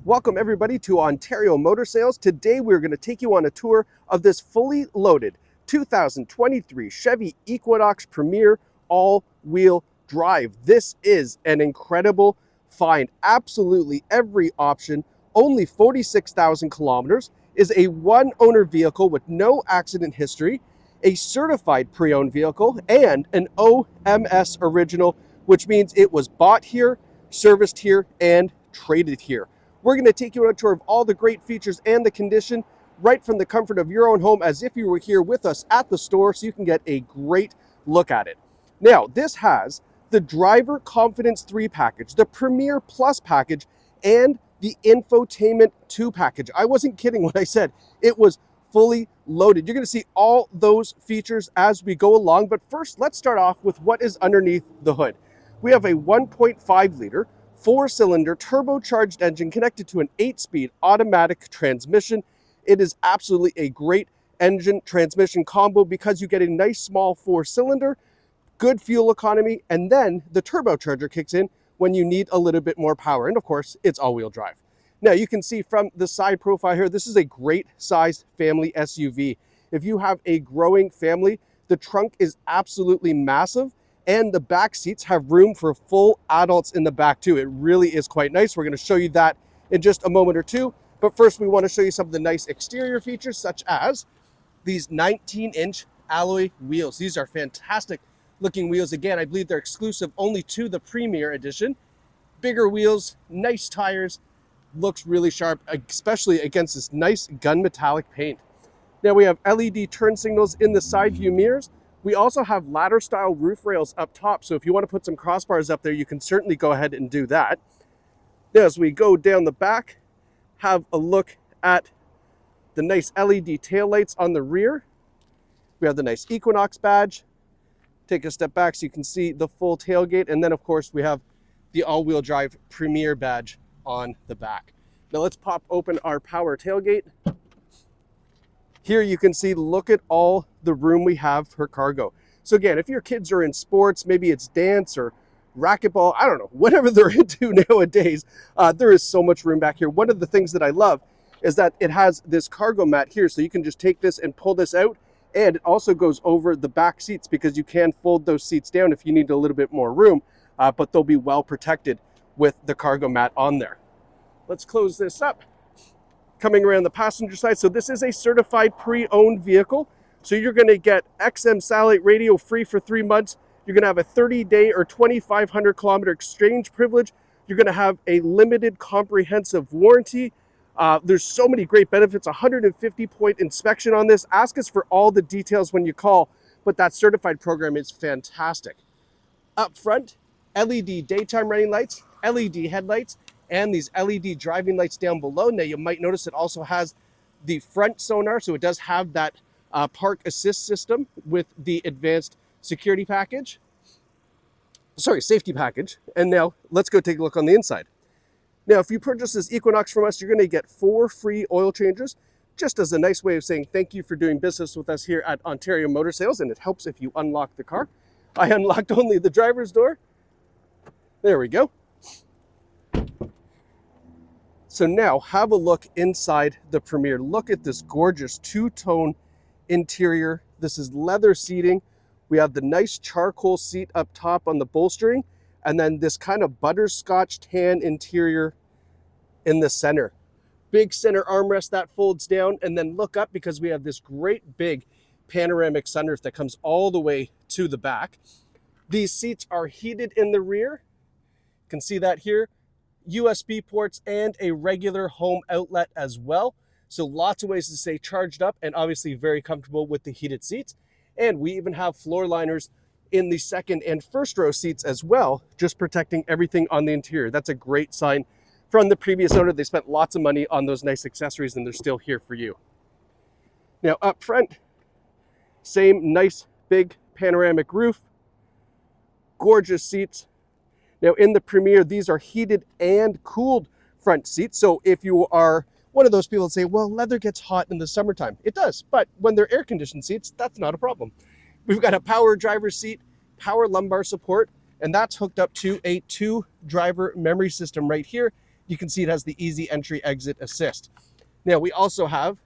Welcome everybody to Ontario Motor Sales. Today we're going to take you on a tour of this fully loaded 2023 Chevy Equinox Premier All-Wheel Drive. This is an incredible find. Absolutely every option, only 46,000 kilometers, is a one-owner vehicle with no accident history, a certified pre-owned vehicle, and an OMS original, which means it was bought here, serviced here, and traded here. We're going to take you on a tour of all the great features and the condition right from the comfort of your own home as if you were here with us at the store, so you can get a great look at it. Now, this has the Driver Confidence 3 package, the Premier Plus package, and the Infotainment 2 package. I wasn't kidding when I said it was fully loaded. You're going to see all those features as we go along, but first let's start off with what is underneath the hood. We have a 1.5 liter 4-cylinder turbocharged engine connected to an 8-speed automatic transmission. It is absolutely a great engine transmission combo because you get a nice small 4-cylinder, good fuel economy, and then the turbocharger kicks in when you need a little bit more power. And of course, it's all-wheel drive. Now you can see from the side profile here, this is a great sized family SUV. If you have a growing family, the trunk is absolutely massive. And the back seats have room for full adults in the back too. It really is quite nice. We're going to show you that in just a moment or two. But first we want to show you some of the nice exterior features, such as these 19-inch alloy wheels. These are fantastic looking wheels. Again, I believe they're exclusive only to the Premier Edition. Bigger wheels, nice tires, looks really sharp, especially against this nice gunmetallic paint. Now we have LED turn signals in the side view mirrors. We also have ladder style roof rails up top, so if you want to put some crossbars up there, you can certainly go ahead and do that. Now, as we go down the back, have a look at the nice LED taillights on the rear. We have the nice Equinox badge. Take a step back so you can see the full tailgate, and then of course we have the all-wheel drive Premier badge on the back. Now let's pop open our power tailgate. Here you can see, look at all the room we have for cargo. So again, if your kids are in sports, maybe it's dance or racquetball, I don't know, whatever they're into nowadays, there is so much room back here. One of the things that I love is that it has this cargo mat here, so you can just take this and pull this out, and it also goes over the back seats because you can fold those seats down if you need a little bit more room, but they'll be well protected with the cargo mat on there. Let's close this up. Coming around the passenger side, so this is a certified pre-owned vehicle, so you're going to get XM satellite radio free for 3 months. You're going to have a 30-day or 2,500 kilometer exchange privilege. You're going to have a limited comprehensive warranty. There's so many great benefits. 150-point inspection on this. Ask us for all the details when you call, but that certified program is fantastic. Up front, LED daytime running lights, LED headlights, and these LED driving lights down below. Now you might notice it also has the front sonar, so it does have that park assist system with the advanced security package. Sorry, safety package. And now let's go take a look on the inside. Now, if you purchase this Equinox from us, you're going to get 4 free oil changes, just as a nice way of saying thank you for doing business with us here at Ontario Motor Sales, and it helps if you unlock the car. I unlocked only the driver's door. There we go. So now have a look inside the Premier. Look at this gorgeous two-tone interior. This is leather seating. We have the nice charcoal seat up top on the bolstering, and then this kind of butterscotch tan interior in the center. Big center armrest that folds down, and then look up because we have this great big panoramic sunroof that comes all the way to the back. These seats are heated in the rear. You can see that here. USB ports and a regular home outlet as well. So lots of ways to stay charged up, and obviously very comfortable with the heated seats. And we even have floor liners in the second and first row seats as well, just protecting everything on the interior. That's a great sign from the previous owner. They spent lots of money on those nice accessories, and they're still here for you. Now up front, same nice big panoramic roof, gorgeous seats. Now in the Premier, these are heated and cooled front seats. So if you are one of those people that say, well, leather gets hot in the summertime. It does, but when they're air-conditioned seats, that's not a problem. We've got a power driver's seat, power lumbar support, and that's hooked up to a 2-driver memory system right here. You can see it has the easy entry exit assist. Now we also have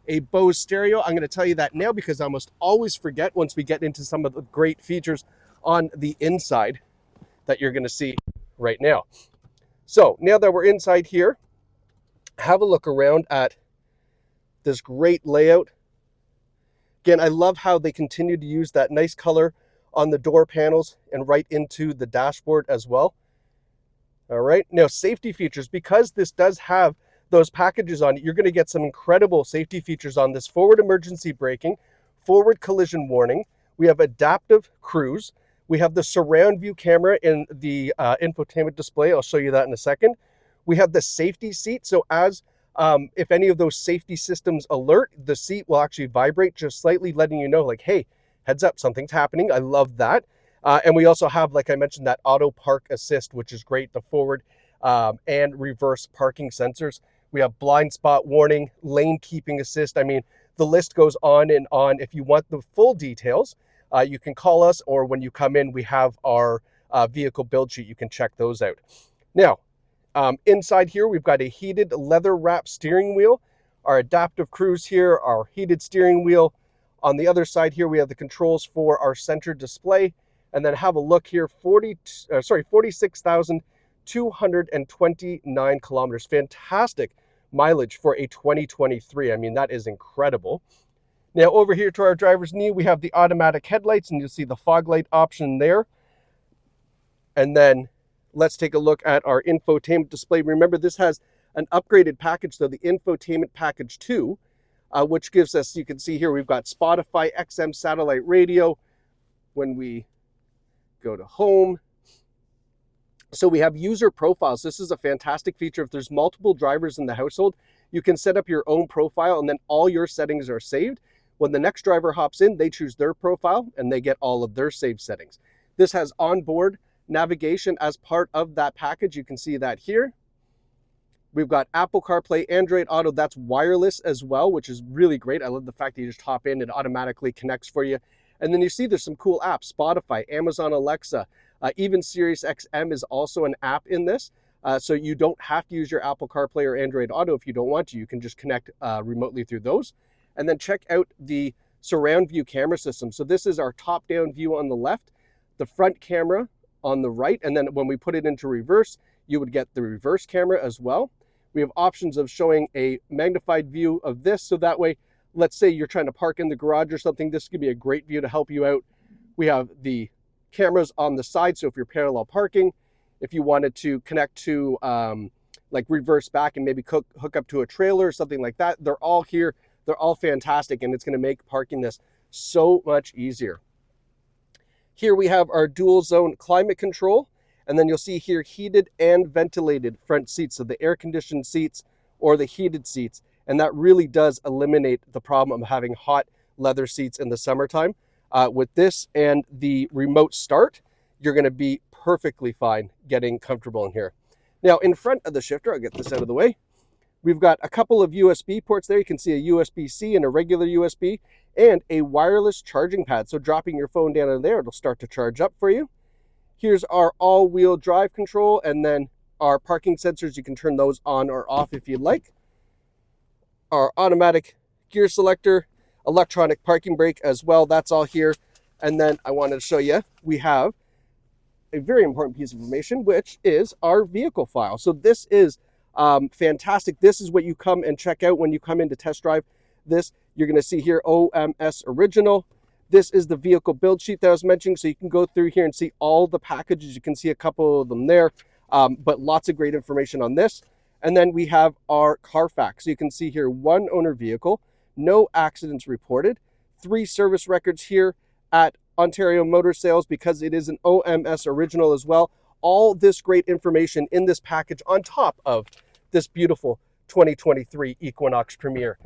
a Bose stereo. I'm going to tell you that now because I almost always forget once we get into some of the great features on the inside that you're going to see right now. So now that we're inside here, have a look around at this great layout. Again, I love how they continue to use that nice color on the door panels and right into the dashboard as well. All right, now safety features, because this does have those packages on it, you're going to get some incredible safety features on this. Forward emergency braking, forward collision warning. We have adaptive cruise. We have the surround view camera in the infotainment display. I'll show you that in a second. We have the safety seat. So as if any of those safety systems alert, the seat will actually vibrate just slightly, letting you know like, hey, heads up, something's happening. I love that. And we also have, like I mentioned, that auto park assist, which is great, the forward and reverse parking sensors. We have blind spot warning, lane keeping assist. I mean, the list goes on and on. If you want the full details, you can call us, or when you come in, we have our vehicle build sheet. You can check those out. Now, inside here, we've got a heated leather wrap steering wheel, our adaptive cruise here, our heated steering wheel. On the other side here, we have the controls for our center display. And then have a look here, 46,229 kilometers. Fantastic mileage for a 2023. I mean, that is incredible. Now over here to our driver's knee, we have the automatic headlights, and you'll see the fog light option there. And then let's take a look at our infotainment display. Remember, this has an upgraded package, so the infotainment package 2, which gives us, you can see here, we've got Spotify, XM satellite radio. When we go to home, so we have user profiles. This is a fantastic feature. If there's multiple drivers in the household, you can set up your own profile, and then all your settings are saved. When the next driver hops in, they choose their profile and they get all of their saved settings. This has onboard navigation as part of that package. You can see that here. We've got Apple CarPlay, Android Auto. That's wireless as well, which is really great. I love the fact that you just hop in, it automatically connects for you. And then you see there's some cool apps, Spotify, Amazon Alexa, even Sirius XM is also an app in this. So you don't have to use your Apple CarPlay or Android Auto if you don't want to. You can just connect remotely through those. And then check out the surround view camera system. So this is our top-down view on the left, the front camera on the right, and then when we put it into reverse, you would get the reverse camera as well. We have options of showing a magnified view of this, so that way, let's say you're trying to park in the garage or something, this could be a great view to help you out. We have the cameras on the side, so if you're parallel parking, if you wanted to connect to like reverse back and maybe hook up to a trailer or something like that, they're all here. They're all fantastic, and it's going to make parking this so much easier. Here we have our dual zone climate control, and then you'll see here heated and ventilated front seats, so the air conditioned seats or the heated seats. And that really does eliminate the problem of having hot leather seats in the summertime. With this and the remote start, you're going to be perfectly fine getting comfortable in here. Now, in front of the shifter, I'll get this out of the way, we've got a couple of USB ports there. You can see a USB-C and a regular USB, and a wireless charging pad. So dropping your phone down in there, it'll start to charge up for you. Here's our all-wheel drive control, and then our parking sensors. You can turn those on or off if you'd like. Our automatic gear selector, electronic parking brake as well. That's all here. And then I wanted to show you, we have a very important piece of information, which is our vehicle file. So this is fantastic. This is what you come and check out when you come in to test drive this. You're going to see here OMS Original. This is the vehicle build sheet that I was mentioning. So you can go through here and see all the packages. You can see a couple of them there, but lots of great information on this. And then we have our Carfax. So you can see here, 1 owner vehicle, no accidents reported, 3 service records here at Ontario Motor Sales because it is an OMS Original as well. All this great information in this package on top of this beautiful 2023 Equinox Premier.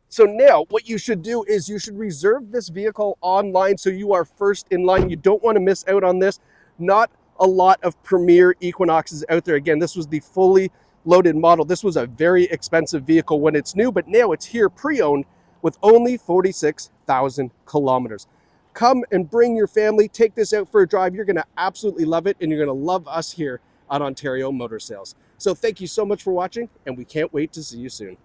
So now what you should do is you should reserve this vehicle online so you are first in line. You don't want to miss out on this. Not a lot of Premier Equinoxes out there. Again, this was the fully loaded model. This was a very expensive vehicle when it's new, but now it's here pre-owned with only 46,000 kilometers. Come and bring your family, take this out for a drive. You're going to absolutely love it, and you're going to love us here on Ontario Motor Sales. So thank you so much for watching, and we can't wait to see you soon.